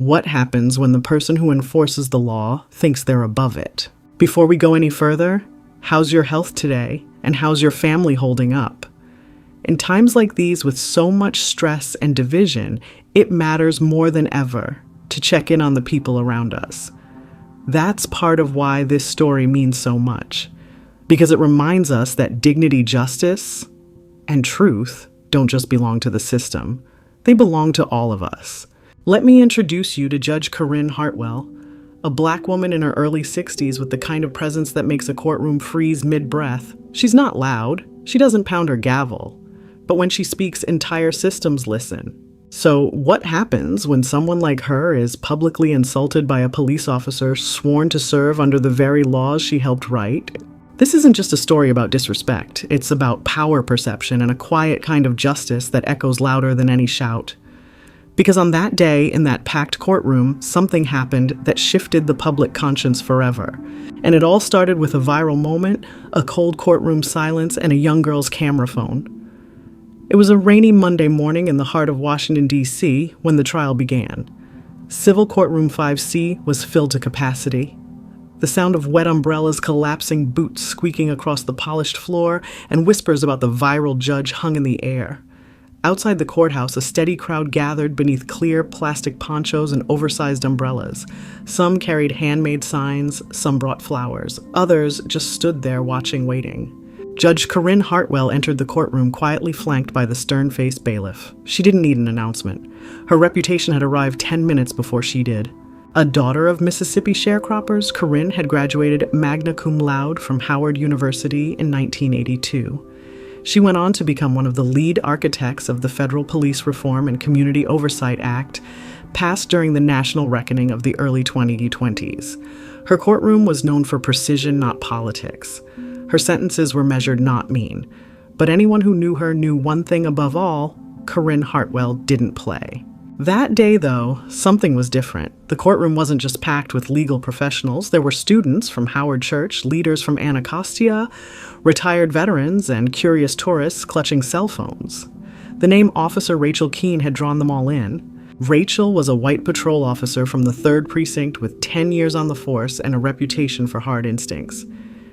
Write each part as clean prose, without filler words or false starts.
What happens when the person who enforces the law thinks they're above it? Before we go any further, how's your health today, and how's your family holding up? In times like these, with so much stress and division, it matters more than ever to check in on the people around us. That's part of why this story means so much, because it reminds us that dignity, justice, and truth don't just belong to the system. They belong to all of us. Let me introduce you to Judge Corinne Hartwell, a Black woman in her early 60s with the kind of presence that makes a courtroom freeze mid-breath. She's not loud. She doesn't pound her gavel. But when she speaks, entire systems listen. So what happens when someone like her is publicly insulted by a police officer sworn to serve under the very laws she helped write? This isn't just a story about disrespect. It's about power perception and a quiet kind of justice that echoes louder than any shout. Because on that day, in that packed courtroom, something happened that shifted the public conscience forever. And it all started with a viral moment, a cold courtroom silence, and a young girl's camera phone. It was a rainy Monday morning in the heart of Washington, D.C., when the trial began. Civil Courtroom 5C was filled to capacity. The sound of wet umbrellas, collapsing boots squeaking across the polished floor, and whispers about the viral judge hung in the air. Outside the courthouse, a steady crowd gathered beneath clear plastic ponchos and oversized umbrellas. Some carried handmade signs, some brought flowers. Others just stood there watching, waiting. Judge Corinne Hartwell entered the courtroom quietly flanked by the stern-faced bailiff. She didn't need an announcement. Her reputation had arrived 10 minutes before she did. A daughter of Mississippi sharecroppers, Corinne had graduated magna cum laude from Howard University in 1982. She went on to become one of the lead architects of the Federal Police Reform and Community Oversight Act, passed during the national reckoning of the early 2020s. Her courtroom was known for precision, not politics. Her sentences were measured, not mean. But anyone who knew her knew one thing above all: Corinne Hartwell didn't play. That day, though, something was different. The courtroom wasn't just packed with legal professionals. There were students from Howard Church, leaders from Anacostia, retired veterans, and curious tourists clutching cell phones. The name Officer Rachel Keene had drawn them all in. Rachel was a white patrol officer from the 3rd Precinct with 10 years on the force and a reputation for hard instincts.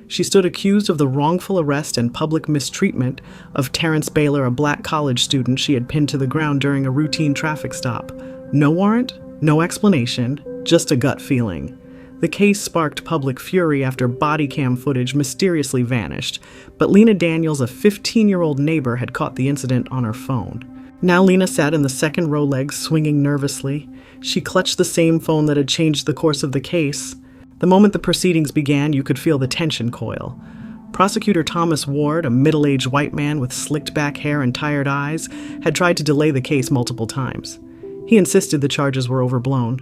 She stood accused of the wrongful arrest and public mistreatment of Terrence Baylor, a Black college student she had pinned to the ground during a routine traffic stop. No warrant, no explanation, just a gut feeling. The case sparked public fury after body cam footage mysteriously vanished, but Lena Daniels, a 15-year-old neighbor, had caught the incident on her phone. Now Lena sat in the second row legs, swinging nervously. She clutched the same phone that had changed the course of the case. The moment the proceedings began, you could feel the tension coil. Prosecutor Thomas Ward, a middle-aged white man with slicked-back hair and tired eyes, had tried to delay the case multiple times. He insisted the charges were overblown.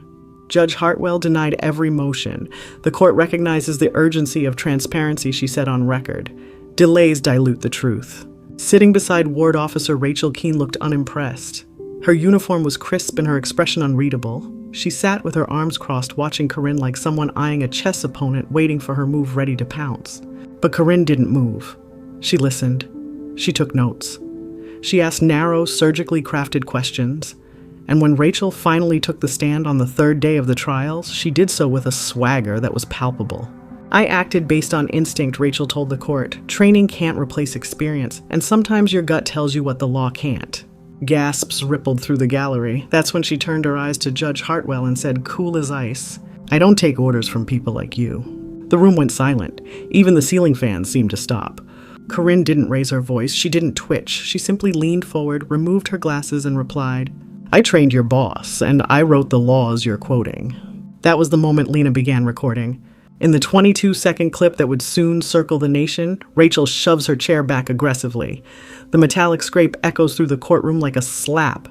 Judge Hartwell denied every motion. The court recognizes the urgency of transparency, she said on record. Delays dilute the truth. Sitting beside Ward Officer Rachel Keene looked unimpressed. Her uniform was crisp and her expression unreadable. She sat with her arms crossed, watching Corinne like someone eyeing a chess opponent waiting for her move ready to pounce. But Corinne didn't move. She listened. She took notes. She asked narrow, surgically crafted questions. And when Rachel finally took the stand on the 3rd day of the trials, she did so with a swagger that was palpable. I acted based on instinct, Rachel told the court. Training can't replace experience, and sometimes your gut tells you what the law can't. Gasps rippled through the gallery. That's when she turned her eyes to Judge Hartwell and said, cool as ice, I don't take orders from people like you. The room went silent. Even the ceiling fans seemed to stop. Corinne didn't raise her voice. She didn't twitch. She simply leaned forward, removed her glasses, and replied, I trained your boss, and I wrote the laws you're quoting. That was the moment Lena began recording. In the 22-second clip that would soon circle the nation, Rachel shoves her chair back aggressively. The metallic scrape echoes through the courtroom like a slap.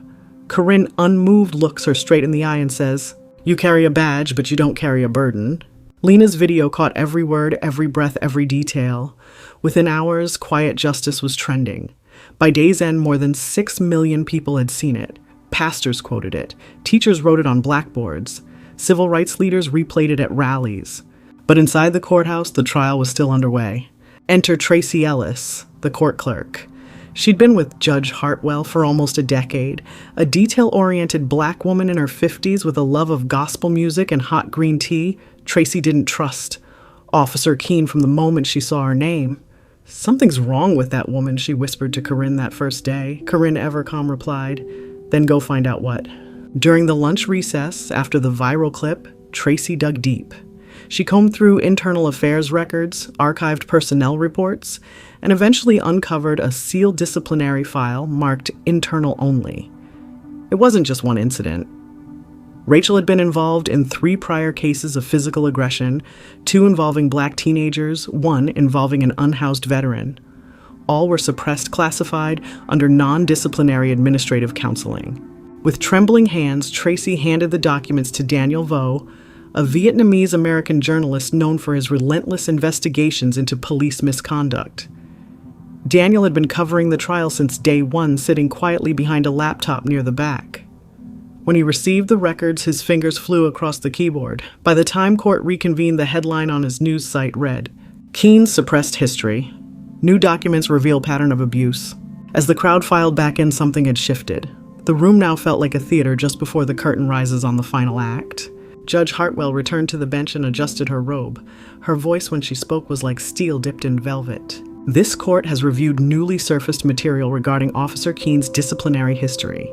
Corinne, unmoved, looks her straight in the eye and says, You carry a badge, but you don't carry a burden. Lena's video caught every word, every breath, every detail. Within hours, quiet justice was trending. By day's end, more than 6 million people had seen it. Pastors quoted it. Teachers wrote it on blackboards. Civil rights leaders replayed it at rallies. But inside the courthouse, the trial was still underway. Enter Tracy Ellis, the court clerk. She'd been with Judge Hartwell for almost a decade, a detail-oriented black woman in her 50s with a love of gospel music and hot green tea Tracy didn't trust. Officer Keene from the moment she saw her name. "Something's wrong with that woman," she whispered to Corinne that first day. Corinne Evercom replied, "Then go find out what." During the lunch recess, after the viral clip, Tracy dug deep. She combed through internal affairs records, archived personnel reports, and eventually uncovered a sealed disciplinary file marked internal only. It wasn't just one incident. Rachel had been involved in 3 prior cases of physical aggression, 2 involving black teenagers, 1 involving an unhoused veteran. All were suppressed, classified under non-disciplinary administrative counseling. With trembling hands, Tracy handed the documents to Daniel Vo, a Vietnamese-American journalist known for his relentless investigations into police misconduct. Daniel had been covering the trial since day 1, sitting quietly behind a laptop near the back. When he received the records, his fingers flew across the keyboard. By the time court reconvened, the headline on his news site read, "Keene's suppressed history. New documents reveal pattern of abuse." As the crowd filed back in, something had shifted. The room now felt like a theater just before the curtain rises on the final act. Judge Hartwell returned to the bench and adjusted her robe. Her voice when she spoke was like steel dipped in velvet. "This court has reviewed newly surfaced material regarding Officer Keene's disciplinary history.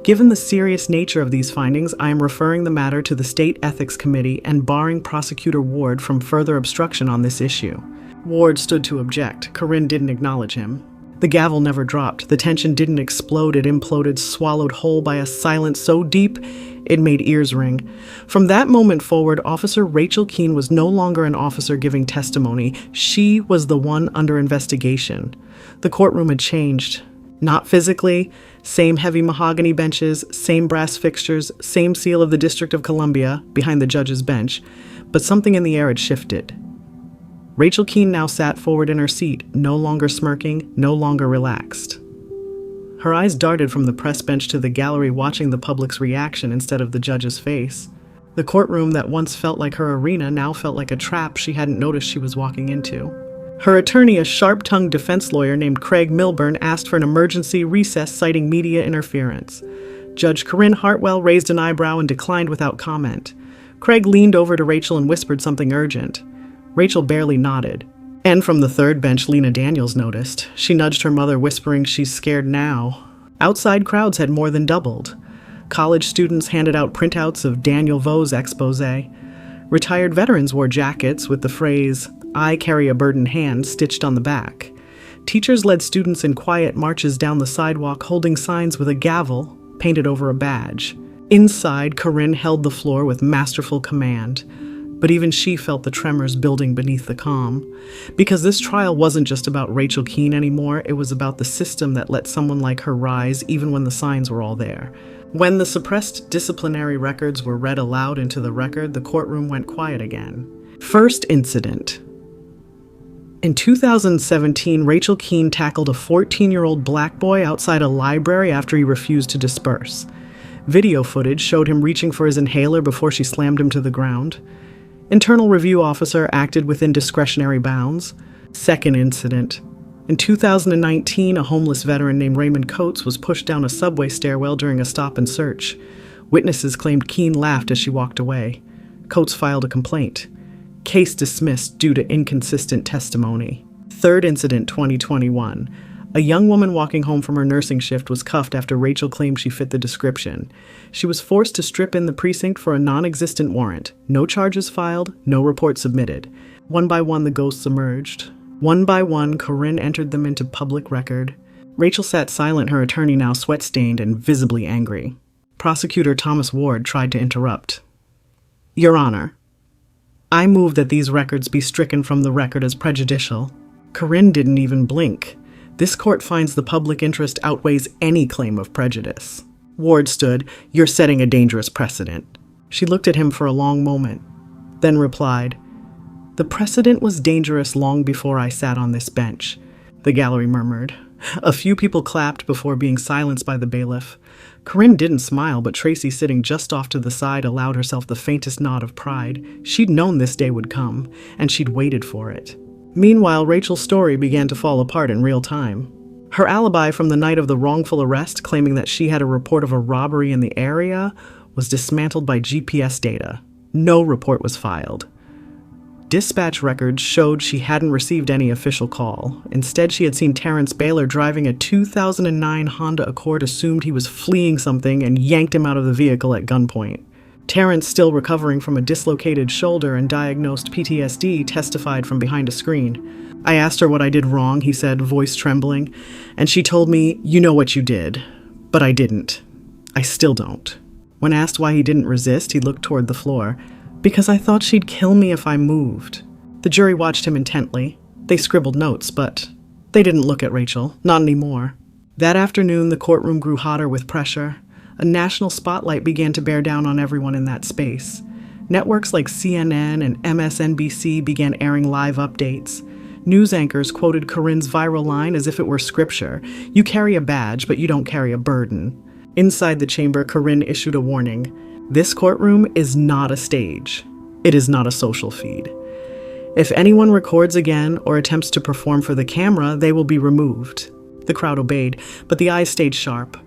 Given the serious nature of these findings, I am referring the matter to the State Ethics Committee and barring Prosecutor Ward from further obstruction on this issue." Ward stood to object. Corinne didn't acknowledge him. The gavel never dropped. The tension didn't explode. It imploded, swallowed whole by a silence so deep it made ears ring. From that moment forward, Officer Rachel Keene was no longer an officer giving testimony. She was the one under investigation. The courtroom had changed. Not physically, same heavy mahogany benches, same brass fixtures, same seal of the District of Columbia behind the judge's bench, but something in the air had shifted. Rachel Keene now sat forward in her seat, no longer smirking, no longer relaxed. Her eyes darted from the press bench to the gallery, watching the public's reaction instead of the judge's face. The courtroom that once felt like her arena now felt like a trap she hadn't noticed she was walking into. Her attorney, a sharp-tongued defense lawyer named Craig Milburn, asked for an emergency recess citing media interference. Judge Corinne Hartwell raised an eyebrow and declined without comment. Craig leaned over to Rachel and whispered something urgent. Rachel barely nodded. And from the third bench, Lena Daniels noticed. She nudged her mother, whispering, "She's scared now." Outside crowds had more than doubled. College students handed out printouts of Daniel Vo's exposé. Retired veterans wore jackets with the phrase, "I carry a burdened hand," stitched on the back. Teachers led students in quiet marches down the sidewalk, holding signs with a gavel painted over a badge. Inside, Corinne held the floor with masterful command. But even she felt the tremors building beneath the calm. Because this trial wasn't just about Rachel Keene anymore, it was about the system that let someone like her rise even when the signs were all there. When the suppressed disciplinary records were read aloud into the record, the courtroom went quiet again. First incident. In 2017, Rachel Keene tackled a 14-year-old black boy outside a library after he refused to disperse. Video footage showed him reaching for his inhaler before she slammed him to the ground. Internal review officer acted within discretionary bounds. Second incident. In 2019, a homeless veteran named Raymond Coates was pushed down a subway stairwell during a stop and search. Witnesses claimed Keene laughed as she walked away. Coates filed a complaint. Case dismissed due to inconsistent testimony. Third incident, 2021. A young woman walking home from her nursing shift was cuffed after Rachel claimed she fit the description. She was forced to strip in the precinct for a non-existent warrant. No charges filed, no report submitted. One by one, the ghosts emerged. One by one, Corinne entered them into public record. Rachel sat silent, her attorney now sweat-stained and visibly angry. Prosecutor Thomas Ward tried to interrupt. "Your Honor, I move that these records be stricken from the record as prejudicial." Corinne didn't even blink. This court finds the public interest outweighs any claim of prejudice. Ward stood. "You're setting a dangerous precedent." She looked at him for a long moment, then replied, "The precedent was dangerous long before I sat on this bench." The gallery murmured. A few people clapped before being silenced by the bailiff. Corinne didn't smile, but Tracy, sitting just off to the side, allowed herself the faintest nod of pride. She'd known this day would come, and she'd waited for it. Meanwhile, Rachel's story began to fall apart in real time. Her alibi from the night of the wrongful arrest, claiming that she had a report of a robbery in the area, was dismantled by GPS data. No report was filed. Dispatch records showed she hadn't received any official call. Instead, she had seen Terrence Baylor driving a 2009 Honda Accord, assumed he was fleeing something, and yanked him out of the vehicle at gunpoint. Terrence, still recovering from a dislocated shoulder and diagnosed PTSD, testified from behind a screen. I asked her what I did wrong, he said, voice trembling, and she told me, "You know what you did." But I didn't. I still don't. When asked why he didn't resist, he looked toward the floor. "Because I thought she'd kill me if I moved." The jury watched him intently. They scribbled notes, but they didn't look at Rachel, not anymore. That afternoon, the courtroom grew hotter with pressure. A national spotlight began to bear down on everyone in that space. Networks like CNN and MSNBC began airing live updates. News anchors quoted Corinne's viral line as if it were scripture. "You carry a badge, but you don't carry a burden." Inside the chamber, Corinne issued a warning. "This courtroom is not a stage. It is not a social feed. If anyone records again or attempts to perform for the camera, they will be removed." The crowd obeyed, but the eyes stayed sharp.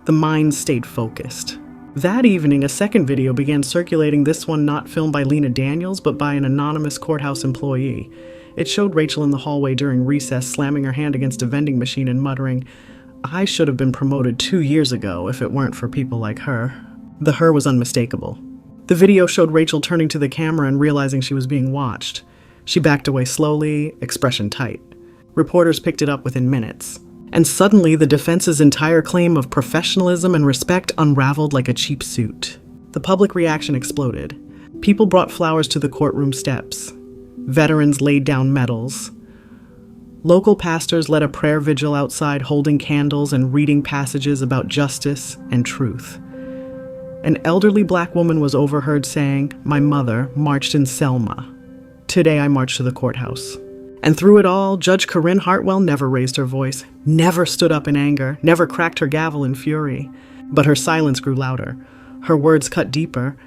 The mind stayed focused. That evening, a second video began circulating, this one not filmed by Lena Daniels, but by an anonymous courthouse employee. It showed Rachel in the hallway during recess, slamming her hand against a vending machine and muttering, "I should have been promoted 2 years ago if it weren't for people like her." The her was unmistakable. The video showed Rachel turning to the camera and realizing she was being watched. She backed away slowly, expression tight. Reporters picked it up within minutes. And suddenly, the defense's entire claim of professionalism and respect unraveled like a cheap suit. The public reaction exploded. People brought flowers to the courtroom steps. Veterans laid down medals. Local pastors led a prayer vigil outside, holding candles and reading passages about justice and truth. An elderly black woman was overheard saying, "My mother marched in Selma. Today I marched to the courthouse." And through it all, Judge Corinne Hartwell never raised her voice, never stood up in anger, never cracked her gavel in fury. But her silence grew louder, her words cut deeper,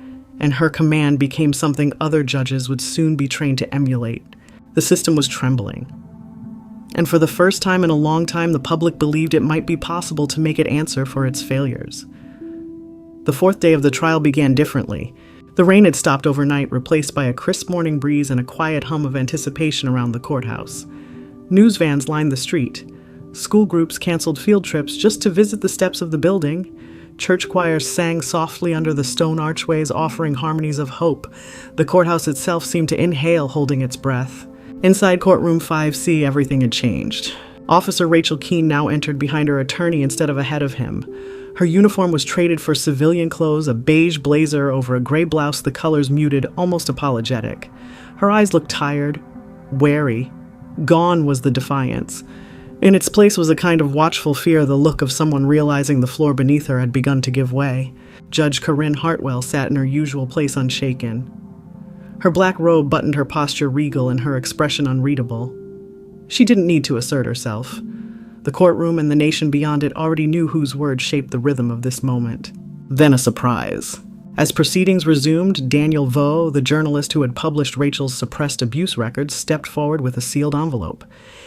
and her command became something other judges would soon be trained to emulate. The system was trembling. And for the first time in a long time, the public believed it might be possible to make it answer for its failures. The fourth day of the trial began differently. The rain had stopped overnight, replaced by a crisp morning breeze and a quiet hum of anticipation around the courthouse. News vans lined the street. School groups canceled field trips just to visit the steps of the building. Church choirs sang softly under the stone archways, offering harmonies of hope. The courthouse itself seemed to inhale, holding its breath. Inside courtroom 5C, everything had changed. Officer Rachel Keene now entered behind her attorney instead of ahead of him. Her uniform was traded for civilian clothes, a beige blazer over a gray blouse, the colors muted, almost apologetic. Her eyes looked tired, wary. Gone was the defiance. In its place was a kind of watchful fear, the look of someone realizing the floor beneath her had begun to give way. Judge Corinne Hartwell sat in her usual place unshaken. Her black robe buttoned her posture regal and her expression unreadable. She didn't need to assert herself. The courtroom and the nation beyond it already knew whose words shaped the rhythm of this moment. Then a surprise. As proceedings resumed, Daniel Vo, the journalist who had published Rachel's suppressed abuse records, stepped forward with a sealed envelope.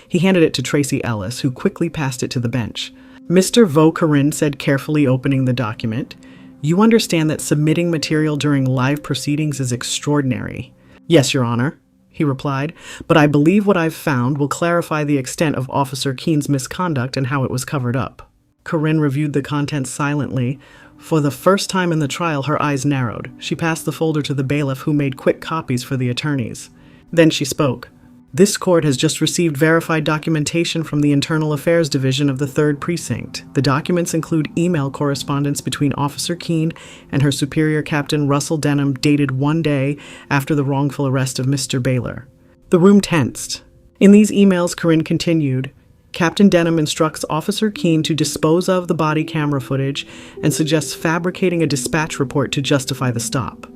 He handed it to Tracy Ellis, who quickly passed it to the bench. "Mr. Vo," Corinne said, carefully opening the document, "you understand that submitting material during live proceedings is extraordinary." "Yes, Your Honor," he replied, "but I believe what I've found will clarify the extent of Officer Keene's misconduct and how it was covered up." Corinne reviewed the contents silently. For the first time in the trial, her eyes narrowed. She passed the folder to the bailiff, who made quick copies for the attorneys. Then she spoke. "This court has just received verified documentation from the Internal Affairs Division of the 3rd Precinct. The documents include email correspondence between Officer Keene and her superior, Captain Russell Denham, dated 1 day after the wrongful arrest of Mr. Baylor." The room tensed. In these emails, Corinne continued, "Captain Denham instructs Officer Keene to dispose of the body camera footage and suggests fabricating a dispatch report to justify the stop.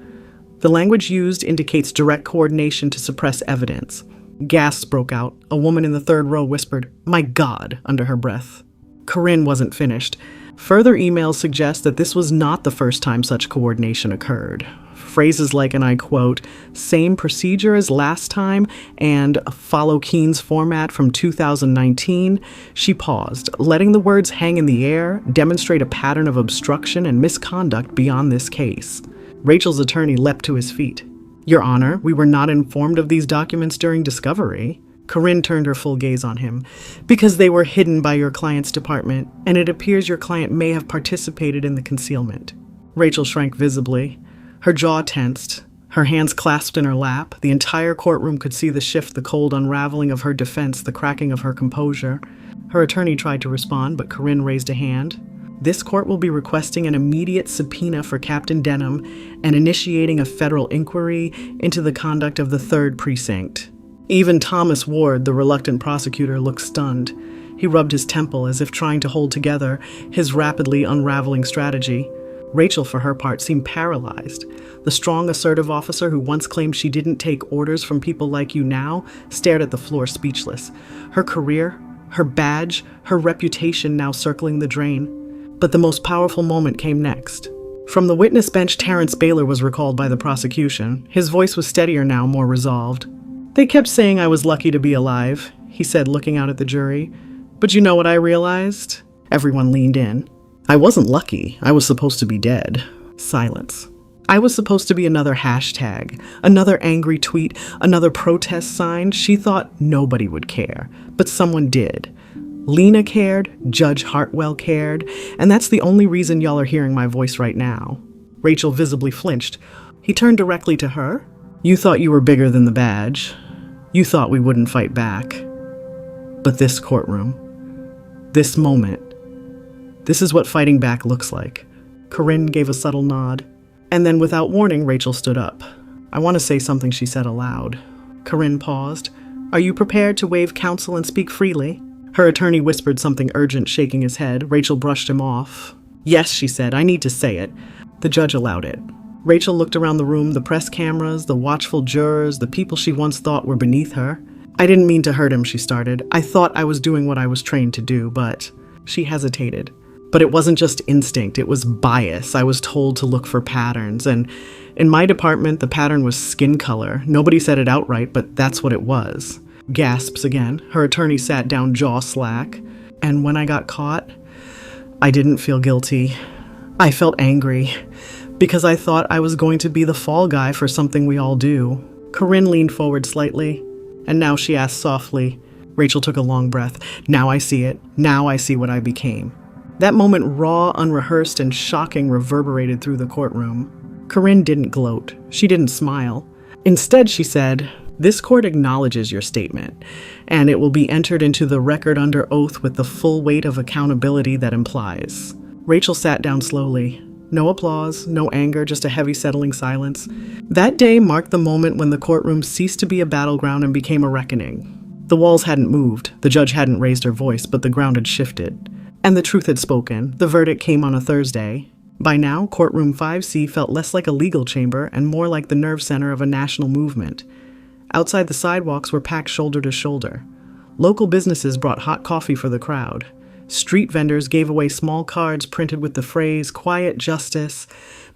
The language used indicates direct coordination to suppress evidence." Gasps broke out. A woman in the 3rd row whispered, "My God," under her breath. Corinne wasn't finished. Further emails suggest that this was not the first time such coordination occurred. Phrases like, and I quote, "same procedure as last time" and "follow Keene's format from 2019, she paused, letting the words hang in the air, demonstrate a pattern of obstruction and misconduct beyond this case. Rachel's attorney leapt to his feet. "Your Honor, we were not informed of these documents during discovery." Corinne turned her full gaze on him. "Because they were hidden by your client's department, and it appears your client may have participated in the concealment." Rachel shrank visibly. Her jaw tensed, her hands clasped in her lap. The entire courtroom could see the shift, the cold unraveling of her defense, the cracking of her composure. Her attorney tried to respond, but Corinne raised a hand. "This court will be requesting an immediate subpoena for Captain Denham and initiating a federal inquiry into the conduct of the 3rd Precinct." Even Thomas Ward, the reluctant prosecutor, looked stunned. He rubbed his temple as if trying to hold together his rapidly unraveling strategy. Rachel, for her part, seemed paralyzed. The strong, assertive officer who once claimed she didn't take orders from people like you now stared at the floor speechless. Her career, her badge, her reputation now circling the drain. But the most powerful moment came next. From the witness bench, Terrence Baylor was recalled by the prosecution. His voice was steadier now, more resolved. "They kept saying I was lucky to be alive," he said, looking out at the jury. "But you know what I realized?" Everyone leaned in. "I wasn't lucky. I was supposed to be dead." Silence. "I was supposed to be another hashtag, another angry tweet, another protest sign." She thought nobody would care, but someone did. Lena cared, Judge Hartwell cared, and that's the only reason y'all are hearing my voice right now. Rachel visibly flinched. He turned directly to her. "You thought you were bigger than the badge. You thought we wouldn't fight back. But this courtroom, this moment, this is what fighting back looks like." Corinne gave a subtle nod. And then, without warning, Rachel stood up. "I want to say something," she said aloud. Corinne paused. "Are you prepared to waive counsel and speak freely?" Her attorney whispered something urgent, shaking his head. Rachel brushed him off. "Yes," she said, "I need to say it." The judge allowed it. Rachel looked around the room, the press cameras, the watchful jurors, the people she once thought were beneath her. "I didn't mean to hurt him," she started. "I thought I was doing what I was trained to do, but..." She hesitated. "But it wasn't just instinct, it was bias. I was told to look for patterns, and in my department, the pattern was skin color. Nobody said it outright, but that's what it was." Gasps again. Her attorney sat down, jaw slack. "And when I got caught, I didn't feel guilty. I felt angry, because I thought I was going to be the fall guy for something we all do." Corinne leaned forward slightly, and now she asked softly. Rachel took a long breath. "Now I see it. Now I see what I became." That moment, raw, unrehearsed, and shocking, reverberated through the courtroom. Corinne didn't gloat. She didn't smile. Instead, she said, "This court acknowledges your statement, and it will be entered into the record under oath with the full weight of accountability that implies." Rachel sat down slowly. No applause, no anger, just a heavy settling silence. That day marked the moment when the courtroom ceased to be a battleground and became a reckoning. The walls hadn't moved, the judge hadn't raised her voice, but the ground had shifted. And the truth had spoken. The verdict came on a Thursday. By now, courtroom 5C felt less like a legal chamber and more like the nerve center of a national movement. Outside, the sidewalks were packed shoulder to shoulder. Local businesses brought hot coffee for the crowd. Street vendors gave away small cards printed with the phrase "Quiet Justice"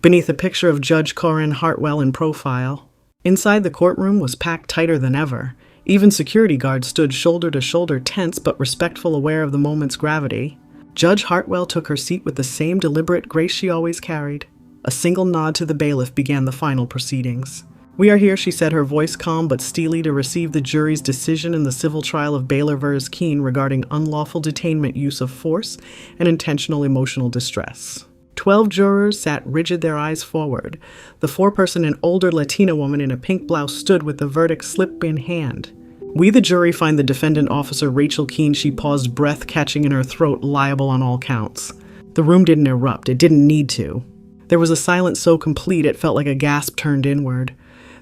beneath a picture of Judge Corinne Hartwell in profile. Inside, the courtroom was packed tighter than ever. Even security guards stood shoulder to shoulder, tense but respectful, aware of the moment's gravity. Judge Hartwell took her seat with the same deliberate grace she always carried. A single nod to the bailiff began the final proceedings. "We are here," she said, her voice calm but steely, "to receive the jury's decision in the civil trial of Baylor vs. Keene regarding unlawful detainment, use of force, and intentional emotional distress." 12 jurors sat rigid, their eyes forward. The foreperson, an older Latina woman in a pink blouse, stood with the verdict slip in hand. "We, the jury, find the defendant, Officer Rachel Keene," she paused, breath catching in her throat, "liable on all counts." The room didn't erupt. It didn't need to. There was a silence so complete it felt like a gasp turned inward.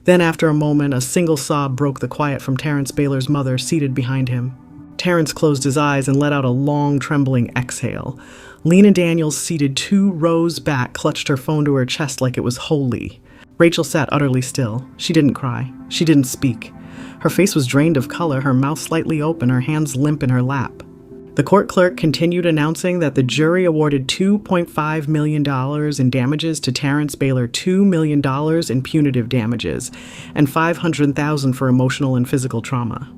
Then, after a moment, a single sob broke the quiet from Terrence Baylor's mother, seated behind him. Terrence closed his eyes and let out a long, trembling exhale. Lena Daniels, seated 2 rows back, clutched her phone to her chest like it was holy. Rachel sat utterly still. She didn't cry. She didn't speak. Her face was drained of color, her mouth slightly open, her hands limp in her lap. The court clerk continued announcing that the jury awarded $2.5 million in damages to Terrence Baylor, $2 million in punitive damages, and $500,000 for emotional and physical trauma.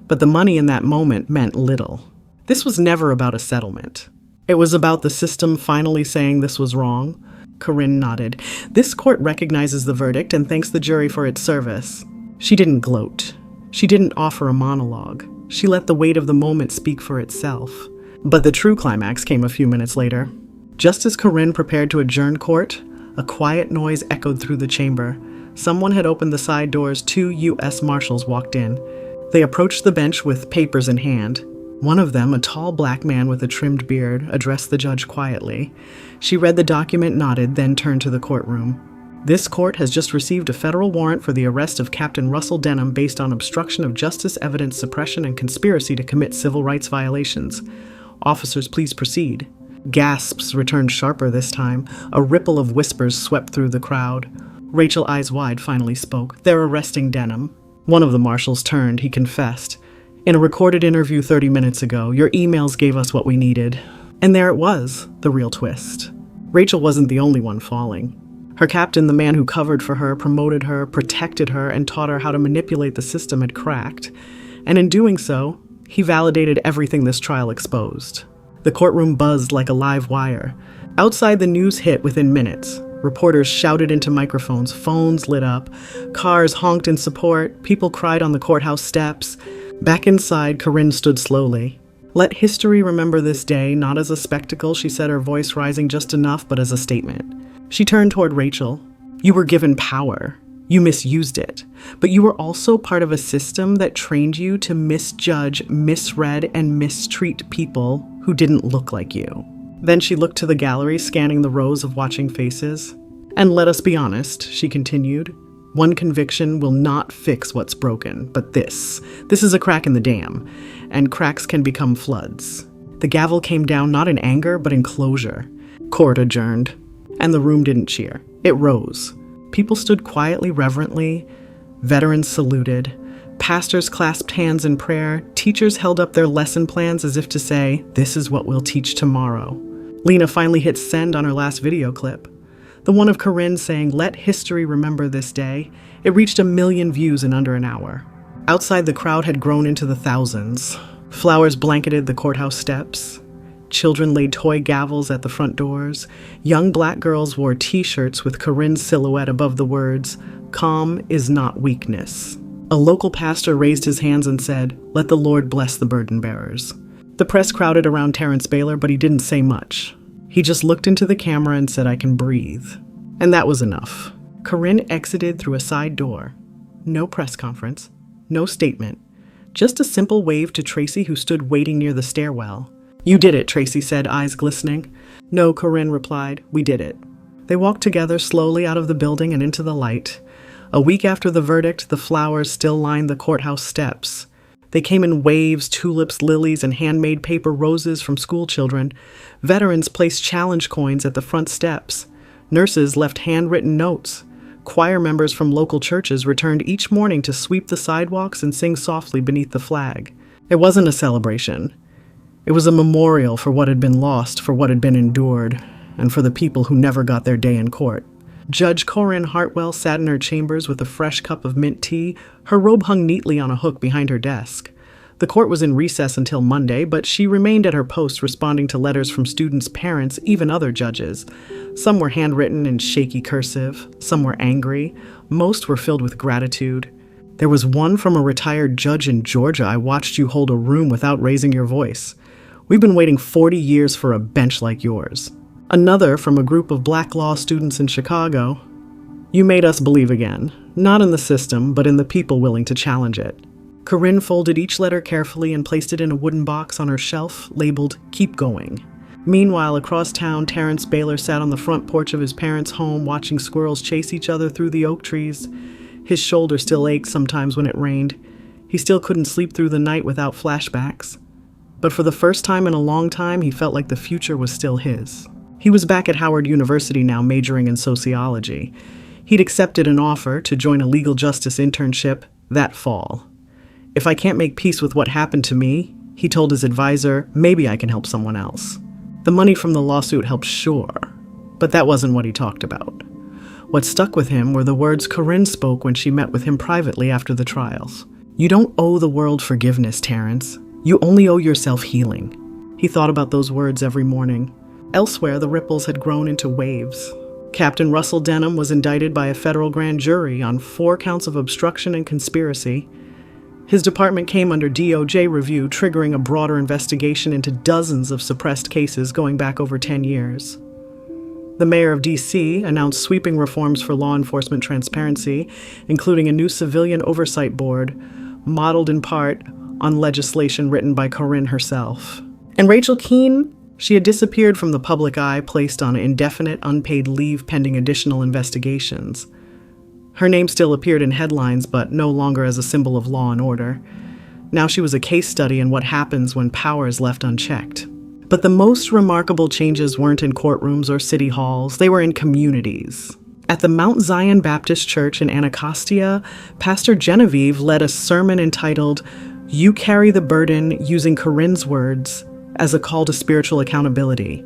But the money in that moment meant little. This was never about a settlement. It was about the system finally saying this was wrong. Corinne nodded. This court recognizes the verdict and thanks the jury for its service. She didn't gloat. She didn't offer a monologue. She let the weight of the moment speak for itself. But the true climax came a few minutes later. Just as Corinne prepared to adjourn court, a quiet noise echoed through the chamber. Someone had opened the side doors. 2 U.S. Marshals walked in. They approached the bench with papers in hand. One of them, a tall black man with a trimmed beard, addressed the judge quietly. She read the document, nodded, then turned to the courtroom. This court has just received a federal warrant for the arrest of Captain Russell Denham based on obstruction of justice, evidence suppression, and conspiracy to commit civil rights violations. Officers, please proceed. Gasps returned sharper this time. A ripple of whispers swept through the crowd. Rachel, eyes wide, finally spoke. They're arresting Denham. One of the marshals turned. He confessed. In a recorded interview 30 minutes ago, your emails gave us what we needed. And there it was, the real twist. Rachel wasn't the only one falling. Her captain, the man who covered for her, promoted her, protected her, and taught her how to manipulate the system, had cracked. And in doing so, he validated everything this trial exposed. The courtroom buzzed like a live wire. Outside, the news hit within minutes. Reporters shouted into microphones, phones lit up, cars honked in support, people cried on the courthouse steps. Back inside, Corinne stood slowly. Let history remember this day, not as a spectacle, she said, her voice rising just enough, but as a statement. She turned toward Rachel. You were given power. You misused it. But you were also part of a system that trained you to misjudge, misread, and mistreat people who didn't look like you. Then she looked to the gallery, scanning the rows of watching faces. And let us be honest, she continued. One conviction will not fix what's broken, but this is a crack in the dam, and cracks can become floods. The gavel came down not in anger, but in closure. Court adjourned. And the room didn't cheer. It rose. People stood quietly, reverently. Veterans saluted. Pastors clasped hands in prayer. Teachers held up their lesson plans as if to say, this is what we'll teach tomorrow. Lena finally hit send on her last video clip. The one of Corinne saying, let history remember this day. It reached 1 million views in under an hour. Outside, the crowd had grown into the thousands. Flowers blanketed the courthouse steps. Children laid toy gavels at the front doors. Young black girls wore T-shirts with Corinne's silhouette above the words, calm is not weakness. A local pastor raised his hands and said, let the Lord bless the burden bearers. The press crowded around Terrence Baylor, but he didn't say much. He just looked into the camera and said, I can breathe. And that was enough. Corinne exited through a side door. No press conference, no statement, just a simple wave to Tracy, who stood waiting near the stairwell. You did it, Tracy said, eyes glistening. No, Corinne replied, we did it. They walked together slowly out of the building and into the light. A week after the verdict, the flowers still lined the courthouse steps. They came in waves, tulips, lilies, and handmade paper roses from school children. Veterans placed challenge coins at the front steps. Nurses left handwritten notes. Choir members from local churches returned each morning to sweep the sidewalks and sing softly beneath the flag. It wasn't a celebration. It was a memorial for what had been lost, for what had been endured, and for the people who never got their day in court. Judge Corinne Hartwell sat in her chambers with a fresh cup of mint tea. Her robe hung neatly on a hook behind her desk. The court was in recess until Monday, but she remained at her post responding to letters from students' parents, even other judges. Some were handwritten in shaky cursive, some were angry, most were filled with gratitude. There was one from a retired judge in Georgia. I watched you hold a room without raising your voice. We've been waiting 40 years for a bench like yours. Another from a group of black law students in Chicago. You made us believe again, not in the system, but in the people willing to challenge it. Corinne folded each letter carefully and placed it in a wooden box on her shelf, labeled, Keep Going. Meanwhile, across town, Terrence Baylor sat on the front porch of his parents' home watching squirrels chase each other through the oak trees. His shoulder still ached sometimes when it rained. He still couldn't sleep through the night without flashbacks. But for the first time in a long time, he felt like the future was still his. He was back at Howard University now, majoring in sociology. He'd accepted an offer to join a legal justice internship that fall. If I can't make peace with what happened to me, He told his advisor, maybe I can help someone else. The money from the lawsuit helped, sure, but that wasn't what he talked about. What stuck with him were the words Corinne spoke when she met with him privately after the trials. You don't owe the world forgiveness, Terrence. You only owe yourself healing. He thought about those words every morning. Elsewhere, the ripples had grown into waves. Captain Russell Denham was indicted by a federal grand jury on 4 counts of obstruction and conspiracy. His department came under DOJ review, triggering a broader investigation into dozens of suppressed cases going back over 10 years. The mayor of D.C. announced sweeping reforms for law enforcement transparency, including a new civilian oversight board, modeled in part on legislation written by Corinne herself. And Rachel Keene, she had disappeared from the public eye, placed on indefinite unpaid leave pending additional investigations. Her name still appeared in headlines, but no longer as a symbol of law and order. Now she was a case study in what happens when power is left unchecked. But the most remarkable changes weren't in courtrooms or city halls, they were in communities. At the Mount Zion Baptist Church in Anacostia, Pastor Genevieve led a sermon entitled, "You Carry the Burden," using Corinne's words as a call to spiritual accountability.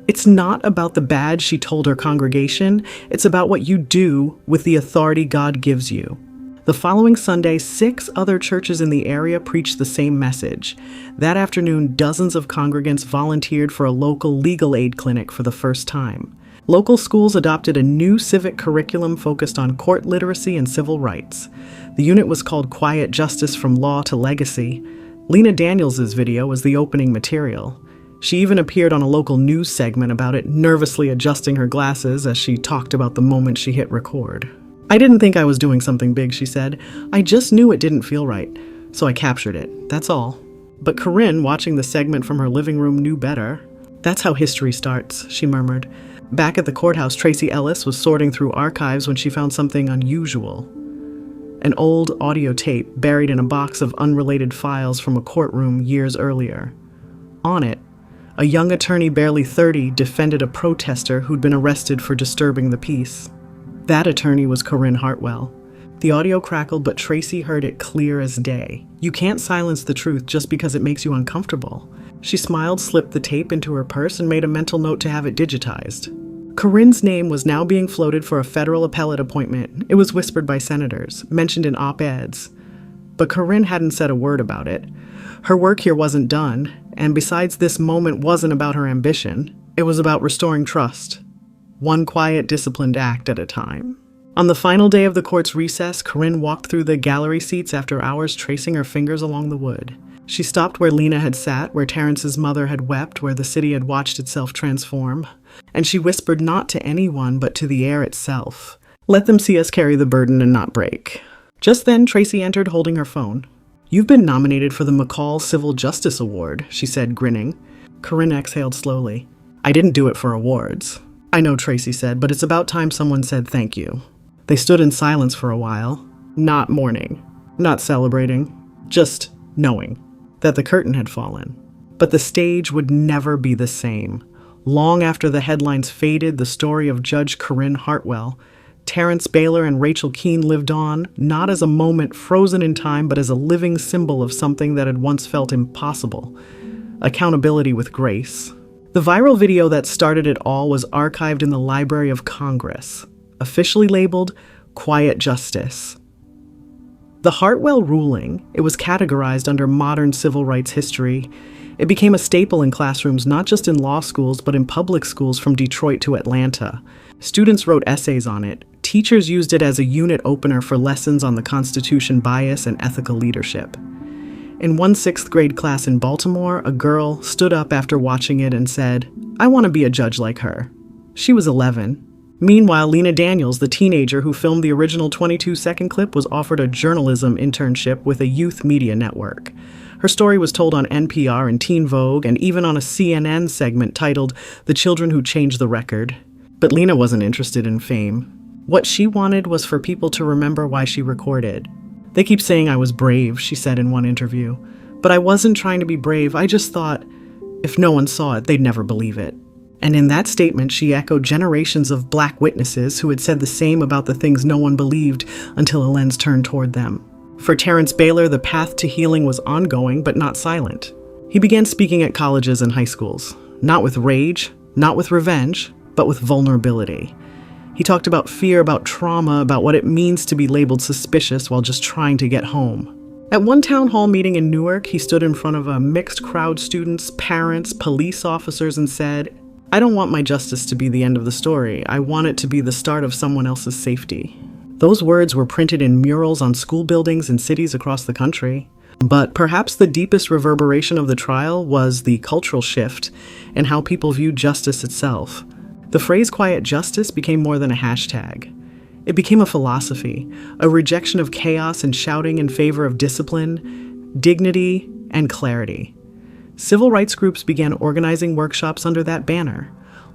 It's not about the badge she told her congregation, it's about what you do with the authority God gives you. The following Sunday, 6 other churches in the area preached the same message. That afternoon, dozens of congregants volunteered for a local legal aid clinic for the first time. Local schools adopted a new civic curriculum focused on court literacy and civil rights. The unit was called Quiet Justice from Law to Legacy. Lena Daniels' video was the opening material. She even appeared on a local news segment about it, nervously adjusting her glasses as she talked about the moment she hit record. I didn't think I was doing something big, she said. I just knew it didn't feel right, so I captured it, that's all. But Corinne, watching the segment from her living room, knew better. That's how history starts, she murmured. Back at the courthouse, Tracy Ellis was sorting through archives when she found something unusual. An old audio tape buried in a box of unrelated files from a courtroom years earlier. On it, a young attorney barely 30 defended a protester who'd been arrested for disturbing the peace. That attorney was Corinne Hartwell. The audio crackled, but Tracy heard it clear as day. You can't silence the truth just because it makes you uncomfortable. She smiled, slipped the tape into her purse, and made a mental note to have it digitized. Corinne's name was now being floated for a federal appellate appointment. It was whispered by senators, mentioned in op-eds. But Corinne hadn't said a word about it. Her work here wasn't done, and besides, this moment wasn't about her ambition. It was about restoring trust. One quiet, disciplined act at a time. On the final day of the court's recess, Corinne walked through the gallery seats after hours tracing her fingers along the wood. She stopped where Lena had sat, where Terrence's mother had wept, where the city had watched itself transform. And she whispered not to anyone, but to the air itself. Let them see us carry the burden and not break. Just then, Tracy entered holding her phone. You've been nominated for the McCall Civil Justice Award, she said, grinning. Corinne exhaled slowly. I didn't do it for awards. I know, Tracy said, but it's about time someone said thank you. They stood in silence for a while, not mourning, not celebrating, just knowing that the curtain had fallen. But the stage would never be the same. Long after the headlines faded, the story of Judge Corinne Hartwell, Terrence Baylor, and Rachel Keene lived on, not as a moment frozen in time, but as a living symbol of something that had once felt impossible. Accountability with grace. The viral video that started it all was archived in the Library of Congress, officially labeled Quiet Justice. The Hartwell ruling, it was categorized under modern civil rights history. It became a staple in classrooms, not just in law schools, but in public schools from Detroit to Atlanta. Students wrote essays on it. Teachers used it as a unit opener for lessons on the Constitution, bias, and ethical leadership. In one 6th grade class in Baltimore, a girl stood up after watching it and said, I want to be a judge like her. She was 11. Meanwhile, Lena Daniels, the teenager who filmed the original 22-second clip, was offered a journalism internship with a youth media network. Her story was told on NPR and Teen Vogue, and even on a CNN segment titled The Children Who Changed the Record. But Lena wasn't interested in fame. What she wanted was for people to remember why she recorded. They keep saying I was brave, she said in one interview. But I wasn't trying to be brave, I just thought, if no one saw it, they'd never believe it. And in that statement, she echoed generations of Black witnesses who had said the same about the things no one believed until a lens turned toward them. For Terrence Baylor, the path to healing was ongoing, but not silent. He began speaking at colleges and high schools, not with rage, not with revenge, but with vulnerability. He talked about fear, about trauma, about what it means to be labeled suspicious while just trying to get home. At one town hall meeting in Newark, he stood in front of a mixed crowd, students, parents, police officers, and said, "I don't want my justice to be the end of the story. I want it to be the start of someone else's safety." Those words were printed in murals on school buildings in cities across the country. But perhaps the deepest reverberation of the trial was the cultural shift in how people viewed justice itself. The phrase quiet justice became more than a hashtag. It became a philosophy, a rejection of chaos and shouting in favor of discipline, dignity, and clarity. Civil rights groups began organizing workshops under that banner.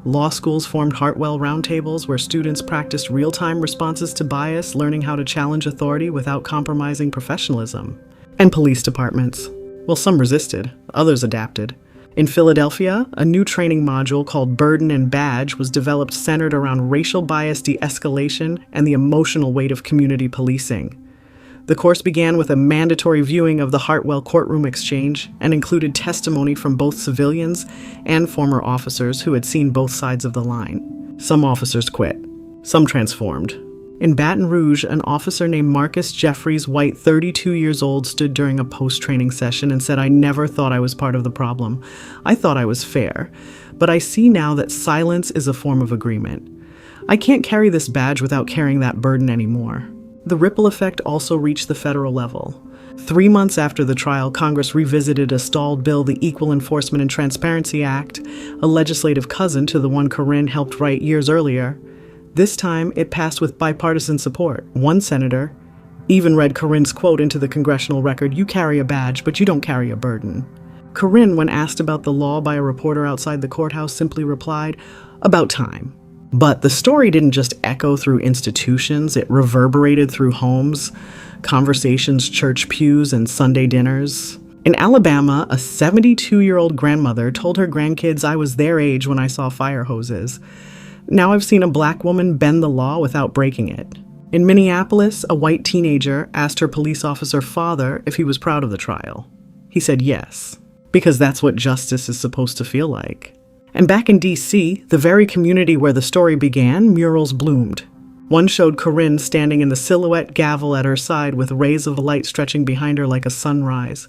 Law schools formed Hartwell roundtables where students practiced real-time responses to bias, learning how to challenge authority without compromising professionalism. And police departments. Well, some resisted, others adapted. In Philadelphia, a new training module called Burden and Badge was developed centered around racial bias de-escalation and the emotional weight of community policing. The course began with a mandatory viewing of the Hartwell courtroom exchange and included testimony from both civilians and former officers who had seen both sides of the line. Some officers quit. Some transformed. In Baton Rouge, an officer named Marcus Jeffries White, 32 years old, stood during a post-training session and said, "I never thought I was part of the problem. I thought I was fair. But I see now that silence is a form of agreement. I can't carry this badge without carrying that burden anymore." The ripple effect also reached the federal level. 3 months after the trial, Congress revisited a stalled bill, the Equal Enforcement and Transparency Act, a legislative cousin to the one Corinne helped write years earlier. This time, it passed with bipartisan support. One senator even read Corinne's quote into the congressional record, "You carry a badge, but you don't carry a burden." Corinne, when asked about the law by a reporter outside the courthouse, simply replied, "About time." But the story didn't just echo through institutions, it reverberated through homes, conversations, church pews, and Sunday dinners. In Alabama, a 72-year-old grandmother told her grandkids, "I was their age when I saw fire hoses. Now I've seen a black woman bend the law without breaking it." In Minneapolis, a white teenager asked her police officer father if he was proud of the trial. He said yes, because that's what justice is supposed to feel like. And back in D.C., the very community where the story began, murals bloomed. One showed Corinne standing in the silhouette gavel at her side with rays of light stretching behind her like a sunrise.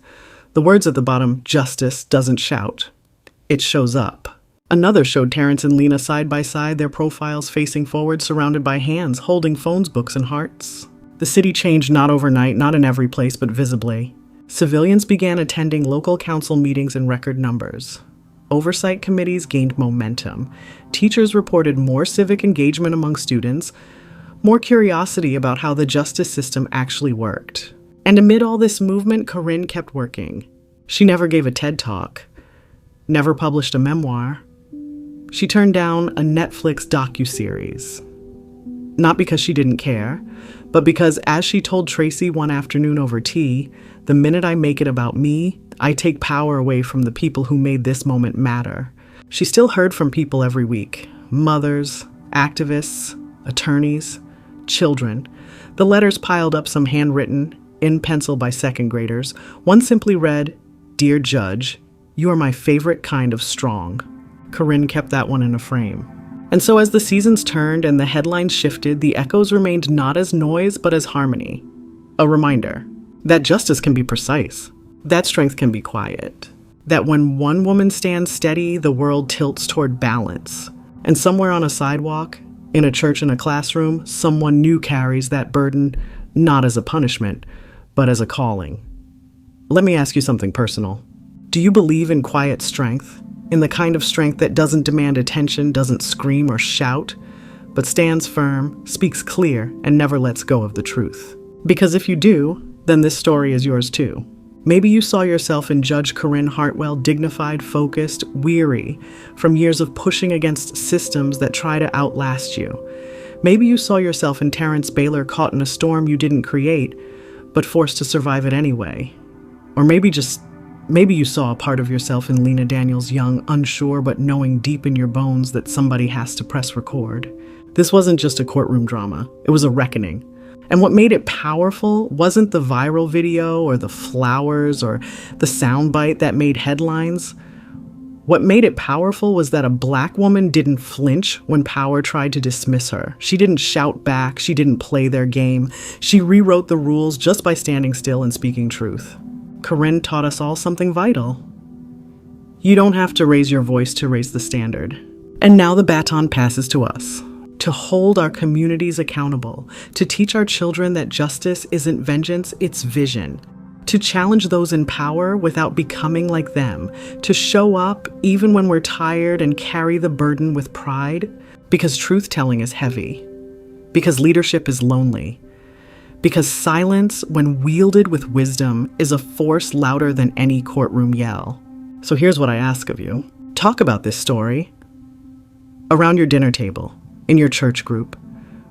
The words at the bottom, "Justice doesn't shout. It shows up." Another showed Terrence and Lena side by side, their profiles facing forward, surrounded by hands, holding phones, books, and hearts. The city changed not overnight, not in every place, but visibly. Civilians began attending local council meetings in record numbers. Oversight committees gained momentum. Teachers reported more civic engagement among students, more curiosity about how the justice system actually worked. And amid all this movement, Corinne kept working. She never gave a TED Talk, never published a memoir. She turned down a Netflix docuseries. Not because she didn't care, but because, as she told Tracy one afternoon over tea, "The minute I make it about me, I take power away from the people who made this moment matter." She still heard from people every week. Mothers, activists, attorneys, children. The letters piled up, some handwritten, in pencil by second graders. One simply read, "Dear Judge, you are my favorite kind of strong." Corinne kept that one in a frame. And so as the seasons turned and the headlines shifted, the echoes remained not as noise, but as harmony. A reminder that justice can be precise, that strength can be quiet, that when one woman stands steady, the world tilts toward balance. And somewhere on a sidewalk, in a church, in a classroom, someone new carries that burden, not as a punishment, but as a calling. Let me ask you something personal. Do you believe in quiet strength? In the kind of strength that doesn't demand attention, doesn't scream or shout, but stands firm, speaks clear, and never lets go of the truth? Because if you do, then this story is yours too. Maybe you saw yourself in Judge Corinne Hartwell, dignified, focused, weary from years of pushing against systems that try to outlast you. Maybe you saw yourself in Terrence Baylor, caught in a storm you didn't create, but forced to survive it anyway. Or maybe you saw a part of yourself in Lena Daniels, young, unsure, but knowing deep in your bones that somebody has to press record. This wasn't just a courtroom drama. It was a reckoning. And what made it powerful wasn't the viral video or the flowers or the soundbite that made headlines. What made it powerful was that a Black woman didn't flinch when power tried to dismiss her. She didn't shout back. She didn't play their game. She rewrote the rules just by standing still and speaking truth. Corinne taught us all something vital. You don't have to raise your voice to raise the standard. And now the baton passes to us. To hold our communities accountable, to teach our children that justice isn't vengeance, it's vision, to challenge those in power without becoming like them, to show up even when we're tired and carry the burden with pride, because truth-telling is heavy, because leadership is lonely, because silence, when wielded with wisdom, is a force louder than any courtroom yell. So here's what I ask of you. Talk about this story around your dinner table, in your church group,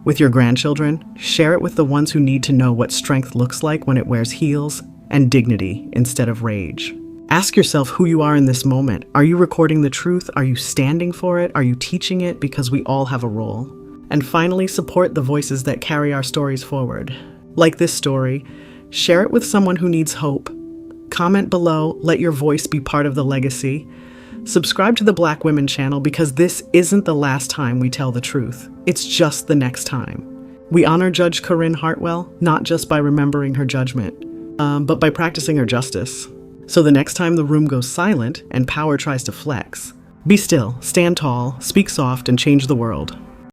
with your grandchildren. Share it with the ones who need to know what strength looks like when it wears heels and dignity instead of rage. Ask yourself who you are in this moment. Are you recording the truth? Are you standing for it? Are you teaching it? Because we all have a role. And finally, support the voices that carry our stories forward. Like this story, share it with someone who needs hope. Comment below, let your voice be part of the legacy. Subscribe to the Black Women channel because this isn't the last time we tell the truth. It's just the next time. We honor Judge Corinne Hartwell, not just by remembering her judgment, but by practicing her justice. So the next time the room goes silent and power tries to flex, be still, stand tall, speak soft, and change the world.